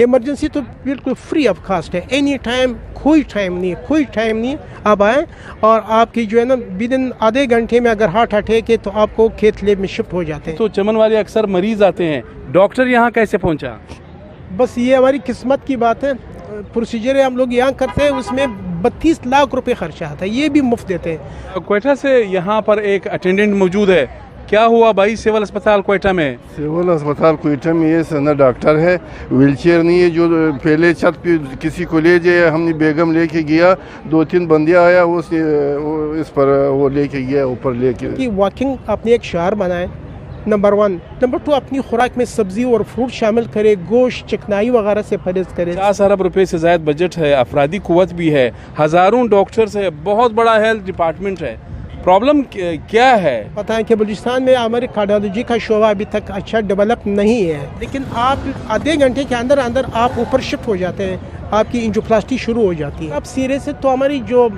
Emergency तो बिल्कुल free of cast है, एनी टाइम, कोई टाइम नहीं आप आएँ और आपकी जो है ना विद इन आधे घंटे में अगर हार्ट अटैक है तो आपको खेत लेब में शिफ्ट हो जाते हैं। तो चमन वाले अक्सर मरीज आते हैं, डॉक्टर यहाँ कैसे पहुँचा? बस ये हमारी किस्मत की बात है। प्रोसीजर हम लोग यहाँ करते हैं, उसमें 32 लाख रुपए खर्चा आता है, ये भी मुफ्त देते हैं। क्वेटा से यहाँ पर एक अटेंडेंट मौजूद है, क्या हुआ भाई सिविल अस्पताल क्वेटा में? सिविल अस्पताल क्वेटा में ये सना डॉक्टर है, व्हीलचेयर नहीं है, जो पहले छत पे किसी को ले जाए, हमने बेगम लेके गया, 2-3 बंदे आया वो इस पर वो लेके गया ऊपर लेके। कि वॉकिंग अपने एक शहर बनाए, नंबर 1, नंबर 2 अपनी खुराक में सब्जी और फ्रूट शामिल करे, गोश्त चिकनाई वगैरह से परहेज करे। 50 अरब रुपए से ज़्यादा बजट है, अफरादी कुव्वत भी है, हज़ारों डॉक्टर्स है, बहुत बड़ा हेल्थ डिपार्टमेंट है, प्रॉब्लम क्या है? पता है कि बलूचिस्तान में हमारे कार्डियोलॉजी का शोबा अभी तक अच्छा डेवलप नहीं है, लेकिन आप आधे घंटे के अंदर अंदर आप ऊपर शिफ्ट हो जाते हैं, आपकी एंजियोप्लास्टी शुरू हो जाती है। अब सिरे से तो हमारी जो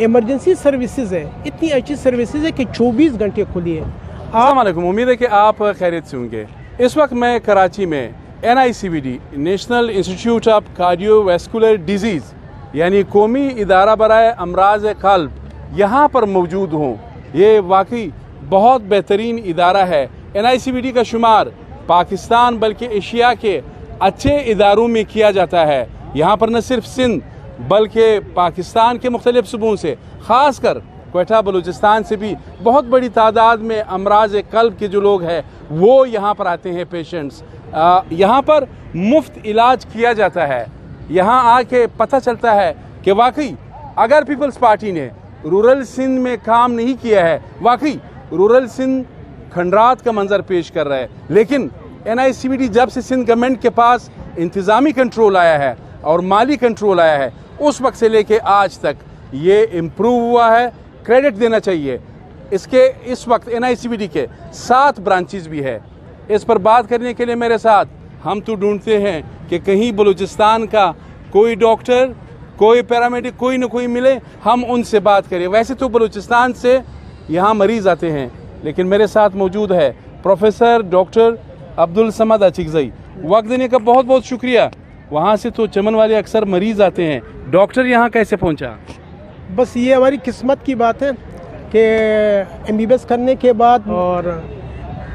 इमरजेंसी सर्विसेज है इतनी अच्छी सर्विसेज है कि 24 घंटे खुली है। अस्सलाम वालेकुम, उम्मीद है कि आप खैरियत से होंगे। इस वक्त मैं कराची में NICVD national institute of cardiovascular disease यानी कौमी इदारा बराए अमराज क़ल्ब यहाँ पर मौजूद हूँ। ये वाकई बहुत बेहतरीन इदारा है। NICVD का शुमार पाकिस्तान बल्कि एशिया के अच्छे इदारों में किया जाता है। यहाँ पर न सिर्फ सिंध बल्कि पाकिस्तान के मुख्तलिफ सूबों से, ख़ास कर क्वेटा बलूचिस्तान से भी बहुत बड़ी तादाद में अमराज क़ल्ब के जो लोग हैं वो यहाँ पर आते हैं पेशेंट्स। यहाँ पर मुफ्त इलाज किया जाता है। यहाँ आके पता चलता है कि वाकई अगर पीपल्स पार्टी ने रूरल सिंध में काम नहीं किया है, वाकई रूरल सिंध खंडरात का मंजर पेश कर रहा है। लेकिन NICVD जब से सिंध गवर्नमेंट के पास इंतज़ामी कंट्रोल आया है और माली कंट्रोल आया है, उस वक्त से लेके आज तक ये इम्प्रूव हुआ है, क्रेडिट देना चाहिए। इसके इस वक्त NICVD के 7 ब्रांचेस भी है। इस पर बात करने के लिए मेरे साथ हम तो ढूंढते हैं कि कहीं बलूचिस्तान का कोई डॉक्टर, कोई पैरामेडिक, कोई न कोई मिले, हम उनसे बात करें। वैसे तो बलूचिस्तान से यहाँ मरीज़ आते हैं, लेकिन मेरे साथ मौजूद है प्रोफेसर डॉक्टर अब्दुल समद अचिकज़ई। वक्त देने का बहुत बहुत शुक्रिया। वहाँ से तो चमन वाले अक्सर मरीज़ आते हैं, डॉक्टर यहाँ कैसे पहुँचा? बस ये हमारी किस्मत की बात है कि MBBS करने के बाद और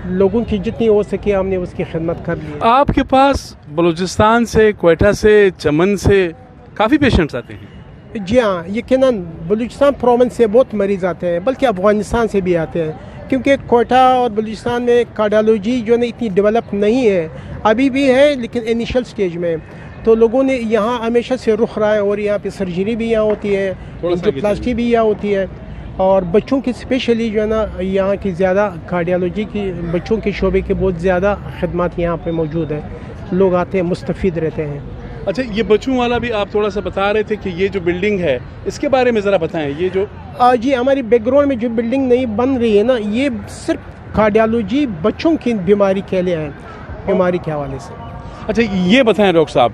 लोगों की जितनी हो सके हमने उसकी खिदमत कर ली। आपके पास बलूचिस्तान से, क्वेटा से, चमन से काफ़ी पेशेंट्स आते हैं? जी हाँ, यकीनन बलूचिस्तान प्रोविंस से बहुत मरीज़ आते हैं, बल्कि अफ़गानिस्तान से भी आते हैं, क्योंकि क्वेटा और बलूचिस्तान में कार्डियोलॉजी जो है इतनी डेवलप नहीं है, अभी भी है लेकिन इनिशियल स्टेज में। तो लोगों ने यहाँ हमेशा से रुख रहा है और यहाँ पे सर्जरी भी यहाँ होती है, एंजियोप्लास्टी भी यहाँ होती है, और बच्चों की स्पेशली जो है ना यहाँ की ज़्यादा कार्डियोलॉजी की बच्चों के शोबे के बहुत ज़्यादा खदमात यहाँ पे मौजूद है। लोग आते हैं, मुस्तफ़ीद रहते हैं। अच्छा, ये बच्चों वाला भी आप थोड़ा सा बता रहे थे कि ये जो बिल्डिंग है इसके बारे में ज़रा बताएं। ये जो जी हमारी बैकग्राउंड में जो बिल्डिंग नई बन रही है ना, ये सिर्फ कार्डियोलॉजी बच्चों की बीमारी के लिए है, बीमारी के हवाले से। अच्छा, ये बताएं डॉक्टर साहब,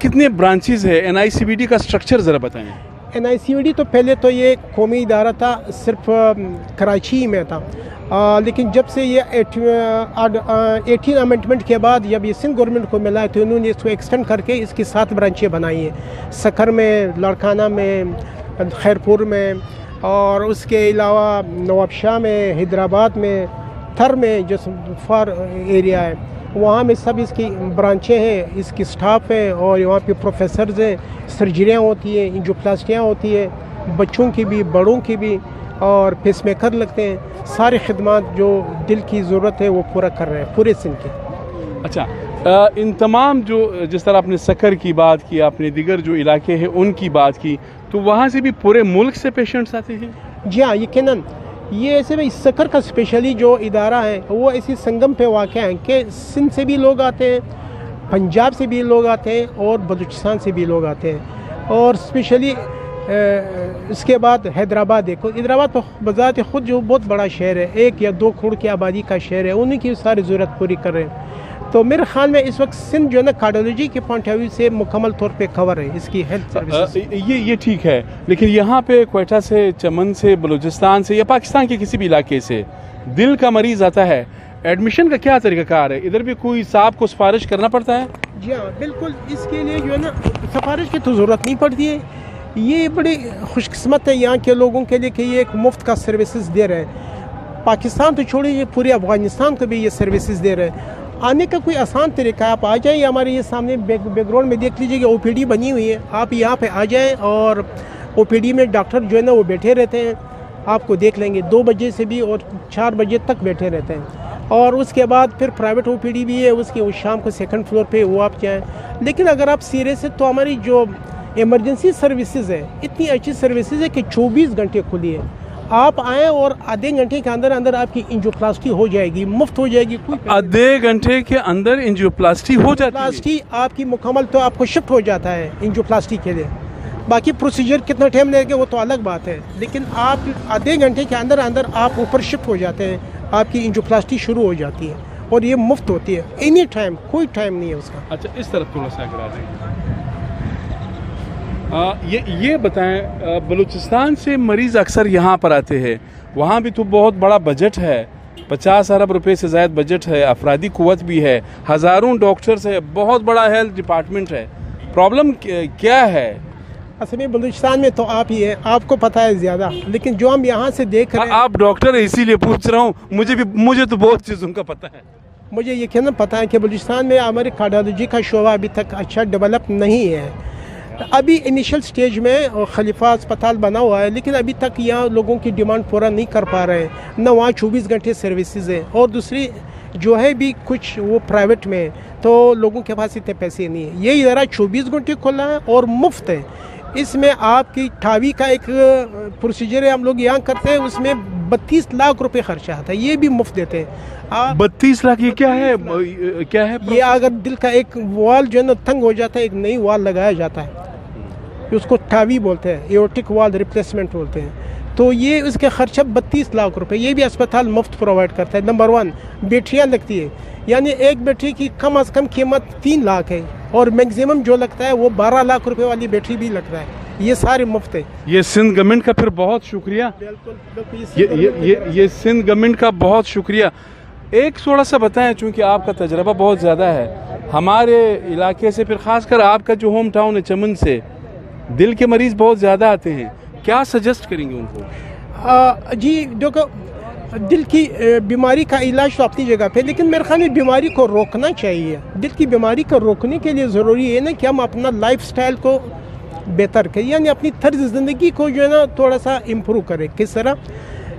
कितने ब्रांचेस है? NICVD का स्ट्रक्चर ज़रा बताएं। NICVD तो पहले तो ये कौमी इदारा था, सिर्फ कराची में था, लेकिन जब से ये 18 अमेंडमेंट के बाद जब ये सिंध गवर्नमेंट को मिला है तो उन्होंने इसको एक्सटेंड करके इसकी 7 ब्रांचें बनाई हैं, सखर में, लाड़काना में, खैरपुर में, और उसके अलावा नवाबशाह में, हैदराबाद में, थर में जो फार एरिया है वहाँ में सब इसकी ब्रांचें हैं, इसकी स्टाफ है, और वहाँ पे प्रोफेसर्स हैं, सर्जरियाँ होती हैं, एंजियोप्लास्टियाँ होती है, बच्चों की भी, बड़ों की भी, और पेसमेकर लगते हैं। सारी खिदमत जो दिल की ज़रूरत है वो पूरा कर रहे हैं पूरे सिंध के। अच्छा, इन तमाम जो जिस तरह आपने सकर की बात की, आपने दिगर जो इलाके हैं उनकी बात की, तो वहाँ से भी पूरे मुल्क से पेशेंट्स आते हैं? जी हाँ, यकीनन। ये ऐसे भाई सकर का स्पेशली जो इदारा है वो ऐसी संगम पे वाक़ है कि सिंध से भी लोग आते हैं, पंजाब से भी लोग आते हैं और बलूचिस्तान से भी लोग आते हैं, और स्पेशली इसके बाद हैदराबाद देखो, हैदराबाद तो बज़ात खुद जो बहुत बड़ा शहर है, 1 या 2 करोड़ की आबादी का शहर है, उन्हीं की सारी ज़रूरत पूरी कर रहे हैं। तो मेरे ख्याल में इस वक्त सिंध जो है ना कार्डियोलॉजी के पॉइंट ऑफ व्यू से मुकम्मल तौर पे कवर है इसकी हेल्थ सर्विसेज। ये ठीक है, लेकिन यहाँ पे क्वेटा से, चमन से, बलूचिस्तान से या पाकिस्तान के किसी भी इलाके से दिल का मरीज़ आता है, एडमिशन का क्या तरीका कार है? इधर भी कोई साहब को सिफारिश करना पड़ता है? जी हाँ बिल्कुल, इसके लिए जो है ना सिफारिश की तो ज़रूरत नहीं पड़ती है। ये बड़ी खुशकिस्मत है यहाँ के लोगों के लिए कि ये एक मुफ्त का सर्विसेज दे रहे हैं। पाकिस्तान तो छोड़िए, पूरे अफगानिस्तान को भी ये सर्विसेज दे रहे हैं। आने का कोई आसान तरीका है, आप आ जाइए, हमारे ये सामने बैकग्राउंड में देख लीजिए कि OPD बनी हुई है। आप यहाँ पे आ जाएं और OPD में डॉक्टर जो है ना वो बैठे रहते हैं, आपको देख लेंगे 2 बजे से भी और 4 बजे तक बैठे रहते हैं। और उसके बाद फिर प्राइवेट OPD भी है, उसके उस शाम को 2nd फ्लोर पे वो आप जाएँ। लेकिन अगर आप सीरियस है तो हमारी जो इमरजेंसी सर्विसेज है इतनी अच्छी सर्विसेज है कि 24 घंटे खुली है। आप आएँ और आधे घंटे के अंदर अंदर आपकी एंजियोप्लास्टी हो जाएगी, मुफ्त हो जाएगी। कोई आधे घंटे के अंदर एंजियोप्लास्टी हो जाती है? प्लास्टी आपकी मुकम्मल तो आपको शिफ्ट हो जाता है एंजियोप्लास्टी के लिए। बाकी प्रोसीजर कितना टाइम लगेगा वो तो अलग बात है, लेकिन आप आधे घंटे के अंदर अंदर आप ऊपर शिफ्ट हो जाते हैं, आपकी एंजियोप्लास्टी शुरू हो जाती है और ये मुफ्त होती है एनी टाइम, कोई टाइम नहीं है उसका। अच्छा, इस तरफ थोड़ा सा करा दें। ये बताएं, बलूचिस्तान से मरीज़ अक्सर यहाँ पर आते हैं, वहाँ भी तो बहुत बड़ा बजट है, 50 अरब रुपए से ज़्यादा बजट है, अफरादी कुव्वत भी है, हज़ारों डॉक्टर्स है, बहुत बड़ा हेल्थ डिपार्टमेंट है। प्रॉब्लम क्या है? असल में बलूचिस्तान में तो आप ही हैं, आपको पता है ज़्यादा, लेकिन जो हम यहाँ से देख रहे हैं। आप डॉक्टर है इसीलिए पूछ रहा हूँ, मुझे तो बहुत चीज़ों का पता है। मुझे यकीनन पता है कि बलूचिस्तान में हमारे कार्डियोलॉजी का शोबा अभी तक अच्छा डेवलप नहीं है। अभी इनिशियल स्टेज में खलीफा अस्पताल बना हुआ है, लेकिन अभी तक यहाँ लोगों की डिमांड पूरा नहीं कर पा रहे हैं। न वहाँ 24 घंटे सर्विसेज है, और दूसरी जो है भी कुछ वो प्राइवेट में है, तो लोगों के पास इतने पैसे नहीं है। ये इदारा 24 घंटे खुला है और मुफ्त है। इसमें आपकी ठावी का एक प्रोसीजर है, हम लोग यहाँ करते हैं, उसमें 32 लाख रुपए खर्चा आता है, ये भी मुफ्त देते हैं। 32 लाख? ये क्या है? क्या है? ये अगर दिल का एक वाल जो है ना तंग हो जाता है, एक नई वाल लगाया जाता है, उसको ठावी बोलते हैं, एओर्टिक वाल रिप्लेसमेंट बोलते हैं। तो ये उसके खर्चा 32 लाख रुपए, ये भी अस्पताल मुफ्त प्रोवाइड करता है। नंबर 1 बैटरियाँ लगती है, यानी एक बैटरी की कम अज़ कम कीमत 3 लाख है, और मैक्सिमम जो लगता है वो 12 लाख रुपए वाली बैटरी भी लगता है। ये सारे मुफ्त है। ये सिंध गवर्नमेंट का फिर बहुत शुक्रिया। ये सिंध गवर्नमेंट का बहुत शुक्रिया। एक थोड़ा सा बताएं, चूँकि आपका तजर्बा बहुत ज़्यादा है, हमारे इलाके से, फिर ख़ासकर आपका जो होम टाउन है चमन से, दिल के मरीज़ बहुत ज़्यादा आते हैं, क्या सजेस्ट करेंगे उनको? जी देखो, दिल की बीमारी का इलाज तो अपनी जगह पे, लेकिन मेरे ख्याल में बीमारी को रोकना चाहिए। दिल की बीमारी को रोकने के लिए ज़रूरी है ना कि हम अपना लाइफस्टाइल को बेहतर करें, यानी अपनी तर्ज ज़िंदगी को जो है ना थोड़ा सा इम्प्रूव करें। किस तरह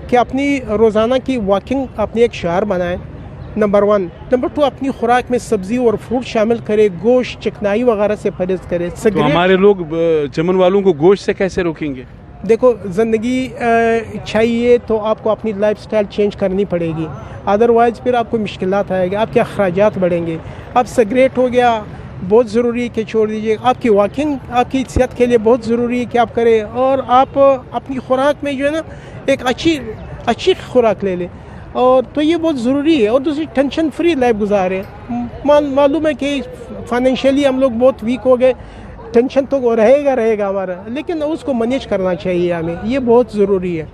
कि अपनी रोज़ाना की वॉकिंग अपनी एक शिआर बनाएं, नंबर 1। नंबर 2, अपनी खुराक में सब्ज़ी और फ्रूट शामिल करें, गोश्त चिकनाई वगैरह से परहेज़ करें। तो हमारे लोग चमन वालों को गोश्त से कैसे रोकेंगे? देखो, ज़िंदगी चाहिए तो आपको अपनी लाइफस्टाइल चेंज करनी पड़ेगी, अदरवाइज़ फिर आपको मुश्किलात आएगी, आपके अखराजात बढ़ेंगे। अब सिगरेट हो गया, बहुत ज़रूरी है कि छोड़ दीजिए। आपकी वॉकिंग आपकी सेहत के लिए बहुत ज़रूरी है कि आप करें, और आप अपनी खुराक में जो है ना एक अच्छी खुराक ले लें, और तो ये बहुत ज़रूरी है। और दूसरी, टेंशन फ्री लाइफ गुजारें। मालूम है कि फाइनेंशियली हम लोग बहुत वीक हो गए, टेंशन तो रहेगा हमारा, लेकिन उसको मैनेज करना चाहिए हमें, ये बहुत ज़रूरी है।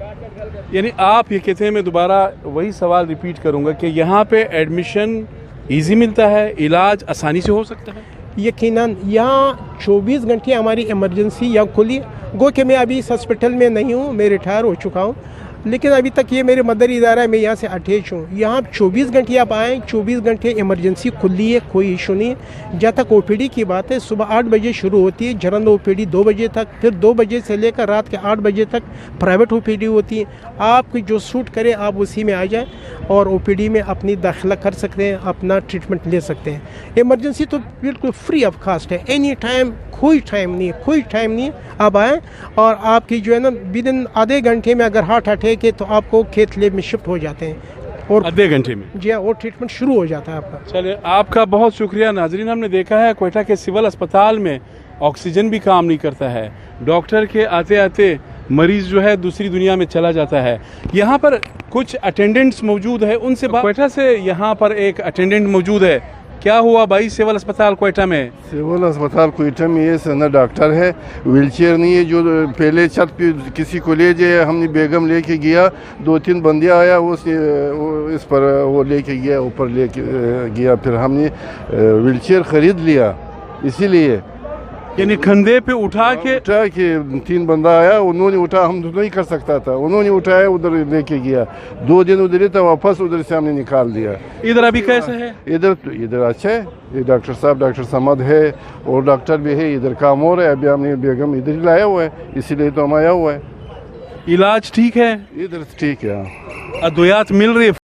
यानी आप ये कहते हैं, मैं दोबारा वही सवाल रिपीट करूँगा कि यहाँ पे एडमिशन ईजी मिलता है, इलाज आसानी से हो सकता है? यकीनन यहाँ 24 घंटे हमारी इमरजेंसी यहाँ खुली। गो कि मैं अभी इस हॉस्पिटल में नहीं हूँ, मैं रिटायर हो चुका हूँ, लेकिन अभी तक ये मेरे मदर इदारा है, मैं यहाँ से अटैच हूँ। यहाँ 24 घंटे आप आएँ, 24 घंटे इमरजेंसी खुली है, कोई इशू नहीं है। जहाँ तक OPD की बात है, सुबह 8 बजे शुरू होती है जनरल OPD 2 बजे तक, फिर 2 बजे से लेकर रात के 8 बजे तक प्राइवेट OPD होती है। आपको जो सूट करे आप उसी में आ जाएँ और OPD में अपनी दाखिला कर सकते हैं, अपना ट्रीटमेंट ले सकते हैं। इमरजेंसी तो बिल्कुल फ्री ऑफ कास्ट है, एनी टाइम, कोई टाइम नहीं है। आप आएँ और आपकी जो है ना विदिन आधे घंटे में अगर हार्ट अटैक है तो आपको खेत लेब में शिफ्ट हो जाते हैं, और आधे घंटे में जी हाँ, और ट्रीटमेंट शुरू हो जाता है आपका। चलिए, आपका बहुत शुक्रिया। नाजरीन, हमने देखा है क्वेटा के सिविल अस्पताल में ऑक्सीजन भी काम नहीं करता है, डॉक्टर के आते आते मरीज जो है दूसरी दुनिया में चला जाता है। यहाँ पर कुछ अटेंडेंट्स मौजूद है, उनसे क्वेटा से यहाँ पर एक अटेंडेंट मौजूद है, کیا ہوا بھائی سول اسپتال کوئٹہ میں؟ सिविल अस्पताल कोयटा में ये सना डॉक्टर है, व्हीलचेयर नहीं है जो पहले छत पे किसी को ले जाए, हमने बेगम लेके गया, 2-3 बंदे आया वो इस पर वो लेके गया, ऊपर लेके गया, फिर हमने व्हीलचेयर खरीद लिया इसीलिए। یعنی کندھے پہ اٹھا کے اٹھا کہ 3 بندہ آیا, انہوں نے اٹھا, ہم تو نہیں کر سکتا تھا, انہوں نے اٹھایا ادھر لے کے گیا, 2 دن ادھر ہی تھا, واپس ادھر سے ہم نے نکال دیا. ادھر ابھی کیسے ہے؟ ادھر اچھا ہے, یہ ڈاکٹر صاحب ڈاکٹر سمد ہے اور ڈاکٹر بھی ہے, ادھر کام ہو رہا ہے. ابھی ہم نے بیگم ادھر ہی لایا ہوا ہے, اسی لیے تو ہم آیا ہوا ہے. علاج ٹھیک ہے؟ ادھر ٹھیک ہے, ادویات مل رہی ہے؟